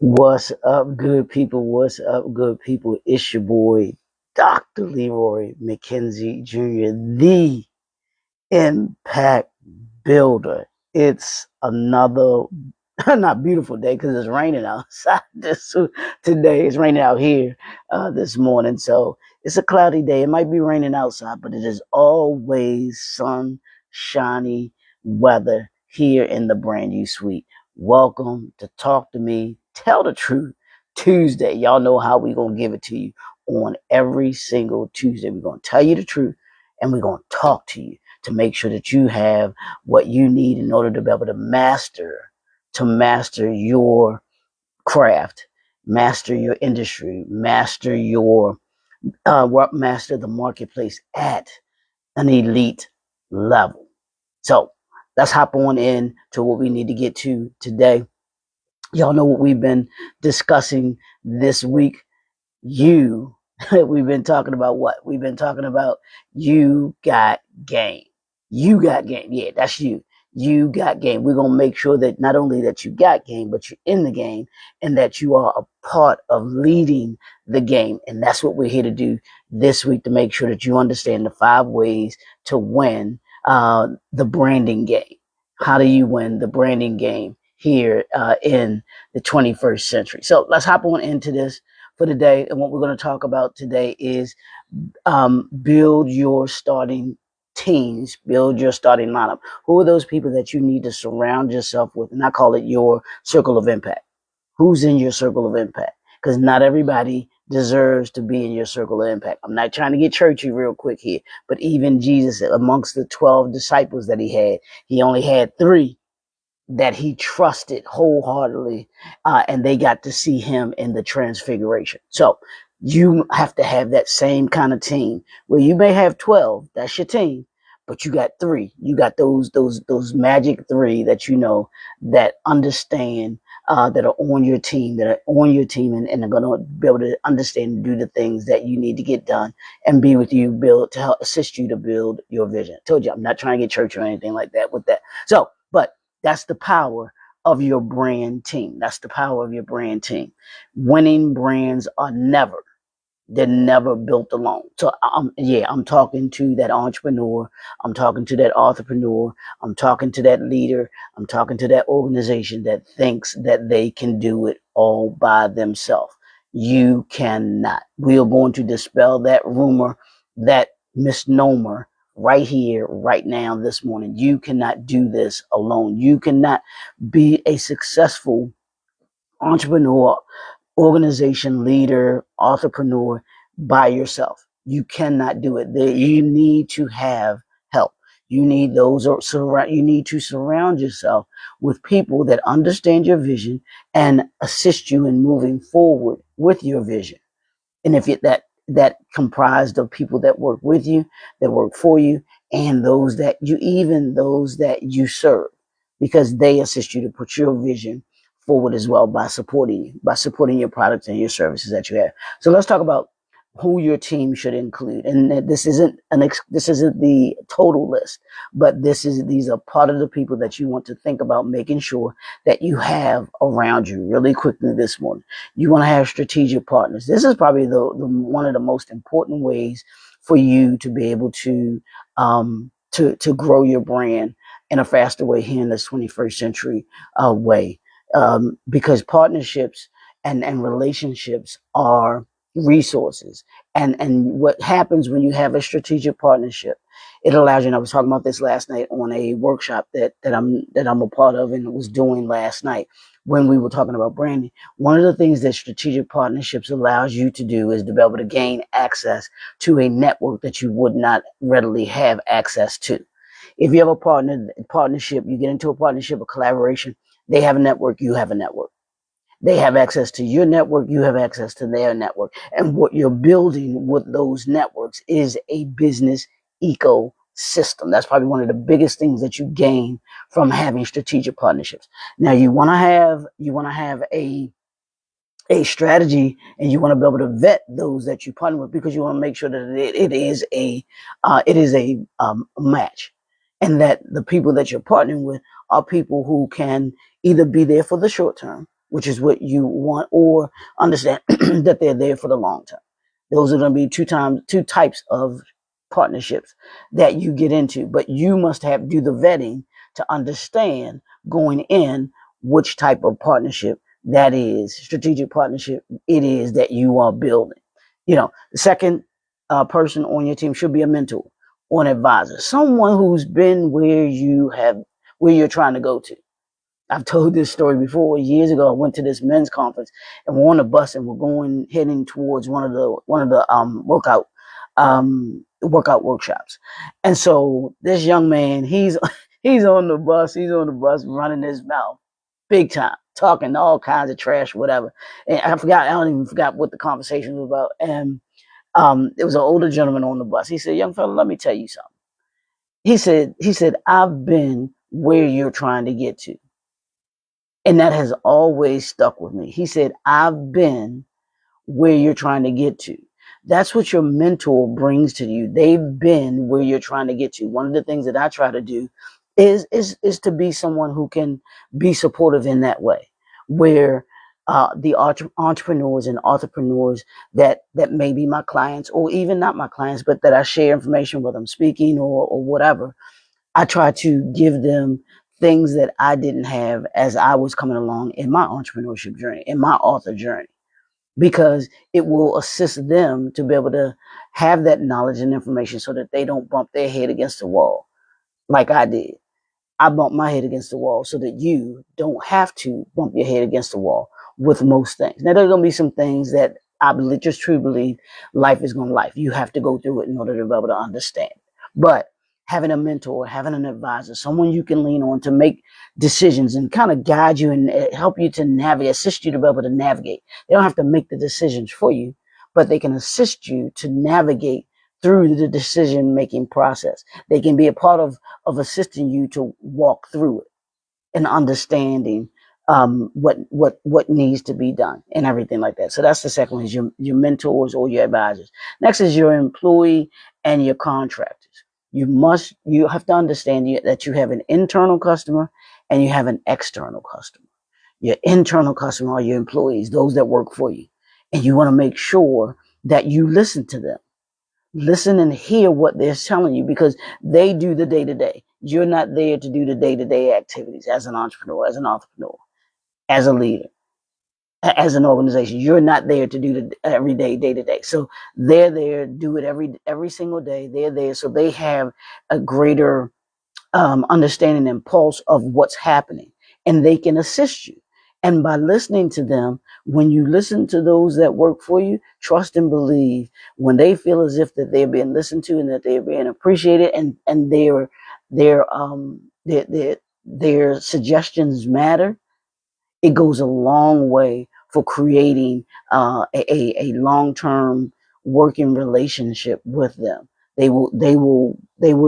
What's up, good people? What's up, good people? It's your boy, Dr. Leroy McKenzie Jr., the Impact Builder. It's another not beautiful day because it's raining outside. Today it's raining out here this morning, so it's a cloudy day. It might be raining outside, but it is always sunshiny weather here in the brand new suite. Welcome to Talk to Me, Tell the Truth Tuesday. Y'all know how we gonna give it to you on every single Tuesday. We're gonna tell you the truth and we're gonna talk to you to make sure that you have what you need in order to be able to master your craft, master your industry, master the marketplace at an elite level. So let's hop on in to what we need to get to today. Y'all know what we've been discussing this week. You, we've been talking about what? We've been talking about you got game. You got game. Yeah, that's you. You got game. We're going to make sure that not only that you got game, but you're in the game and that you are a part of leading the game. And that's what we're here to do this week to make sure that you understand the 5 ways to win the branding game. How do you win the branding game here in the 21st century? So let's hop on into this for today. And what we're going to talk about today is build your starting teams, build your starting lineup. Who are those people that you need to surround yourself with? And I call it your circle of impact. Who's in your circle of impact? Because not everybody deserves to be in your circle of impact. I'm not trying to get churchy real quick here, but even Jesus, amongst the 12 disciples that he only had 3 that he trusted wholeheartedly, and they got to see him in the transfiguration. So you have to have that same kind of team where you may have 12, that's your team, but you got 3. You got those magic 3 that you know that understand, that are on your team, and are going to be able to understand and do the things that you need to get done and be with you, build to help assist you to build your vision. I told you, I'm not trying to get church or anything like that with that. So, but that's the power of your brand team. That's the power of your brand team. Winning brands are they're never built alone. So I'm talking to that entrepreneur. I'm talking to that entrepreneur. I'm talking to that leader. I'm talking to that organization that thinks that they can do it all by themselves. You cannot. We are going to dispel that rumor, that misnomer right here, right now, this morning. You cannot do this alone. You cannot be a successful entrepreneur, organization leader, entrepreneur by yourself. You cannot do it. You need to have help. You need you need to surround yourself with people that understand your vision and assist you in moving forward with your vision. And if that comprised of people that work with you, that work for you, and those that you serve, because they assist you to put your vision forward as well by supporting you, by supporting your products and your services that you have. So let's talk about who your team should include. And this isn't the total list, but these are part of the people that you want to think about making sure that you have around you. Really quickly this morning, you want to have strategic partners. This is probably the one of the most important ways for you to be able to grow your brand in a faster way here in this 21st century way, because partnerships and relationships are resources. And what happens when you have a strategic partnership, it allows you, and I was talking about this last night on a workshop that I'm a part of and was doing last night when we were talking about branding. One of the things that strategic partnerships allows you to do is to be able to gain access to a network that you would not readily have access to. If you have a partnership, you get into a partnership, a collaboration, they have a network, you have a network. They have access to your network, you have access to their network. And what you're building with those networks is a business ecosystem. That's probably one of the biggest things that you gain from having strategic partnerships. Now you want to have a strategy, and you want to be able to vet those that you partner with, because you want to make sure that it is a match, and that the people that you're partnering with are people who can either be there for the short term, which is what you want, or understand that they're there for the long term. Those are going to be two types of partnerships that you get into, but you must do the vetting to understand going in which type of partnership that is, strategic partnership it is that you are building. The second person on your team should be a mentor or an advisor, someone who's been where you're trying to go to. I've told this story before. Years ago, I went to this men's conference, and we're on the bus, and we're heading towards one of the workout workshops. And so this young man, he's on the bus. He's on the bus, running his mouth, big time, talking all kinds of trash, whatever. And I don't even forgot what the conversation was about. And there was an older gentleman on the bus. He said, "Young fella, let me tell you something." He said, "I've been where you're trying to get to." And that has always stuck with me. He said, "I've been where you're trying to get to." That's what your mentor brings to you. They've been where you're trying to get to. One of the things that I try to do is to be someone who can be supportive in that way, where the entrepreneurs and entrepreneurs that may be my clients, or even not my clients, but that I share information with them, speaking or whatever. I try to give them things that I didn't have as I was coming along in my entrepreneurship journey, in my author journey, because it will assist them to be able to have that knowledge and information so that they don't bump their head against the wall like I did. I bumped my head against the wall so that you don't have to bump your head against the wall with most things. Now, there's going to be some things that I believe, just truly believe, life is going to life. You have to go through it in order to be able to understand. But having a mentor, having an advisor, someone you can lean on to make decisions and kind of guide you and help you to navigate, assist you to be able to navigate. They don't have to make the decisions for you, but they can assist you to navigate through the decision making process. They can be a part of assisting you to walk through it and understanding what needs to be done and everything like that. So that's the second one, is your mentors or your advisors. Next is your employee and your contractors. You have to understand that you have an internal customer and you have an external customer. Your internal customer are your employees, those that work for you. And you want to make sure that you listen to them. Listen and hear what they're telling you, because they do the day to day. You're not there to do the day to day activities as an entrepreneur, as a leader, as an organization. You're not there to do the everyday, day to day. So they're there, do it every single day. They're there, so they have a greater understanding and pulse of what's happening, and they can assist you. And by listening to them, when you listen to those that work for you, trust and believe, when they feel as if that they're being listened to and that they're being appreciated, and their suggestions matter, it goes a long way for creating a long-term working relationship with them. They will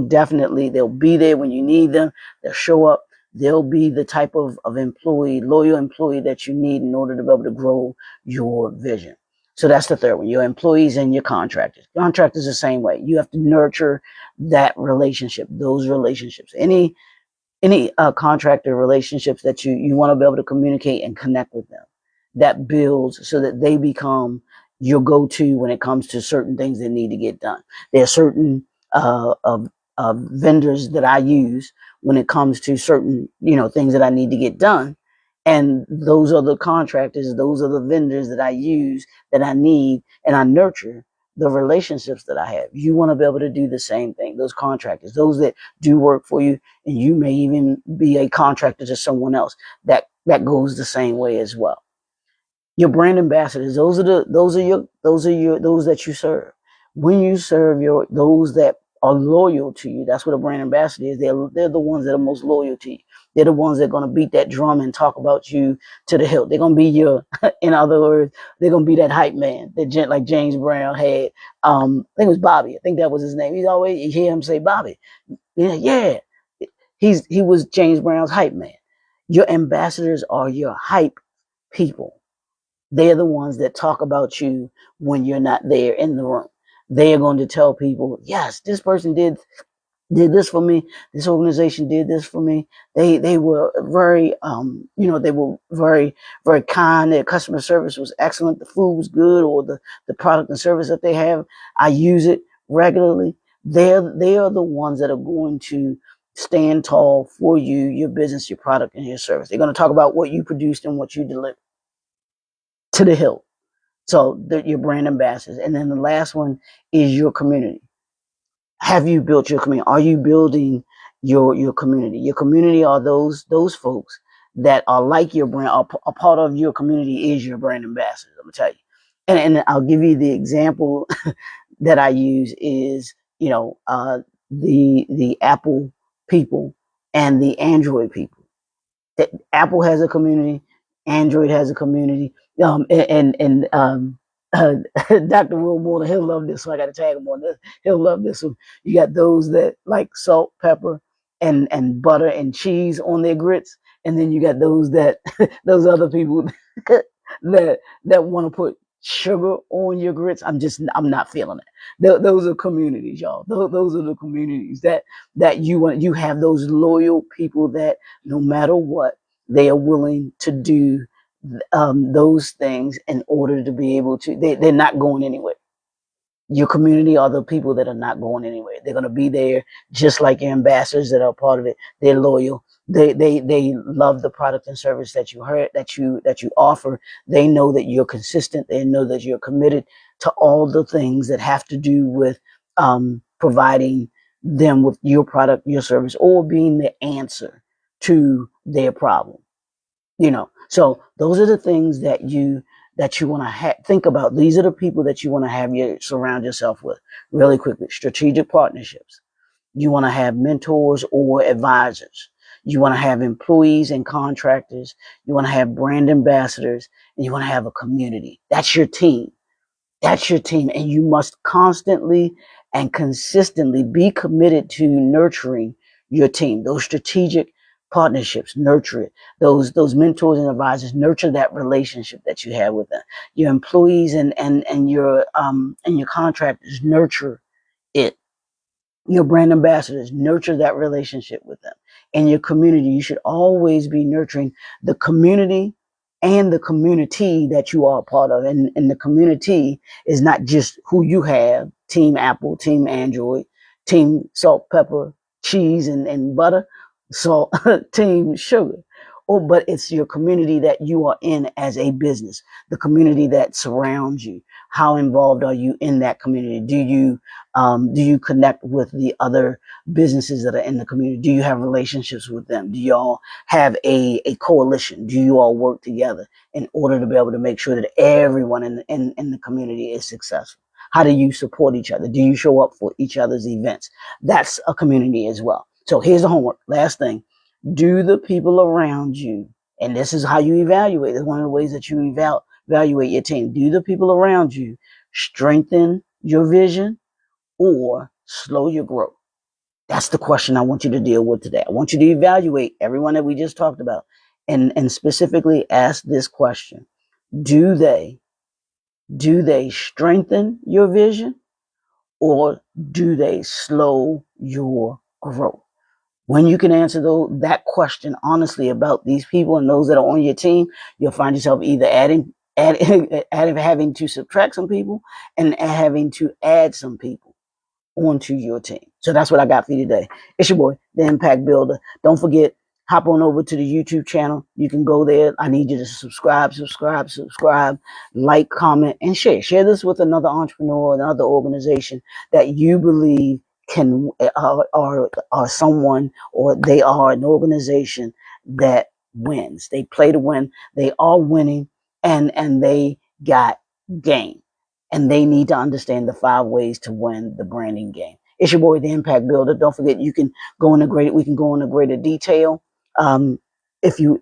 definitely, they'll be there when you need them. They'll show up. They'll be the type of employee, loyal employee that you need in order to be able to grow your vision. So that's the third one, your employees and your contractors. Contractors the same way. You have to nurture that relationship, those relationships. Any contractor relationships that you want to be able to communicate and connect with them, that builds so that they become your go-to when it comes to certain things that need to get done. There are certain vendors that I use when it comes to certain things that I need to get done, and those are the contractors, those are the vendors that I use, that I need, and I nurture the relationships that I have. You want to be able to do the same thing. Those contractors, those that do work for you, and you may even be a contractor to someone else, that goes the same way as well. Your brand ambassadors, those that you serve. When you serve those that are loyal to you, that's what a brand ambassador is. They're the ones that are most loyal to you. They're the ones that are going to beat that drum and talk about you to the hilt. They're going to be in other words, they're going to be that hype man that like James Brown had. I think it was Bobby. I think that was his name. You hear him say Bobby. Yeah. He was James Brown's hype man. Your ambassadors are your hype people. They're the ones that talk about you when you're not there in the room. They are going to tell people, yes, this person did did this for me. This organization did this for me. They were very they were very kind. Their customer service was excellent. The food was good, or the product and service that they have, I use it regularly. They are the ones that are going to stand tall for you, your business, your product, and your service. They're going to talk about what you produced and what you delivered to the hill. So your brand ambassadors. And then the last one is your community. Have you built your community? Are you building your community? Your community are those folks that are like your brand, are a part of your community is your brand ambassadors. I'm gonna tell you, and I'll give you the example that I use is the Apple people and the Android people. That Apple has a community, Android has a community, and uh, Dr. Will Moore, he'll love this, so I got to tag him on this. He'll love this one. You got those that like salt, pepper, and butter and cheese on their grits, and then you got those that those other people that want to put sugar on your grits. I'm not feeling it. Those are communities, y'all. Those are the communities that you have those loyal people that no matter what, they are willing to do those things in order to be able to. They're not going anywhere. Your community are the people that are not going anywhere. They're going to be there just like your ambassadors that are part of it. They're loyal. They love the product and service that you heard that you offer. They know that you're consistent. They know that you're committed to all the things that have to do with providing them with your product, your service, or being the answer to their problem. So those are the things that you want to think about. These are the people that you want to have you surround yourself with. Really quickly, strategic partnerships. You want to have mentors or advisors. You want to have employees and contractors. You want to have brand ambassadors, and you want to have a community. That's your team. That's your team. And you must constantly and consistently be committed to nurturing your team. Those strategic partnerships, nurture it. Those mentors and advisors, nurture that relationship that you have with them. Your employees and your contractors, nurture it. Your brand ambassadors, nurture that relationship with them. And your community, you should always be nurturing the community and the community that you are a part of. And the community is not just who you have, Team Apple, Team Android, Team Salt, Pepper, Cheese, and Butter, so Team Sugar. But it's your community that you are in as a business, the community that surrounds you. How involved are you in that community? Do you connect with the other businesses that are in the community? Do you have relationships with them? Do y'all have a coalition? Do you all work together in order to be able to make sure that everyone in the community is successful? How do you support each other? Do you show up for each other's events? That's a community as well. So here's the homework. Last thing. Do the people around you, and this is how you evaluate. It's one of the ways that you evaluate your team. Do the people around you strengthen your vision or slow your growth? That's the question I want you to deal with today. I want you to evaluate everyone that we just talked about and specifically ask this question. Do they strengthen your vision or do they slow your growth? When you can answer that question honestly about these people and those that are on your team, you'll find yourself either having to subtract some people and having to add some people onto your team. So that's what I got for you today. It's your boy, the Impact Builder. Don't forget, hop on over to the YouTube channel. You can go there. I need you to subscribe, like, comment, and share. Share this with another entrepreneur, another organization that you believe can are someone, or they are an organization that wins. They play to win. They are winning, and they got game. And they need to understand the 5 ways to win the branding game. It's your boy, the Impact Builder. Don't forget, we can go into greater detail. Um, if you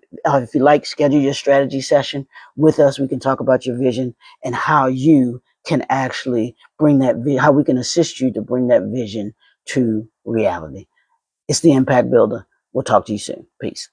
like, schedule your strategy session with us. We can talk about your vision and how you can actually bring how we can assist you to bring that vision to reality. It's the Impact Builder. We'll talk to you soon. Peace.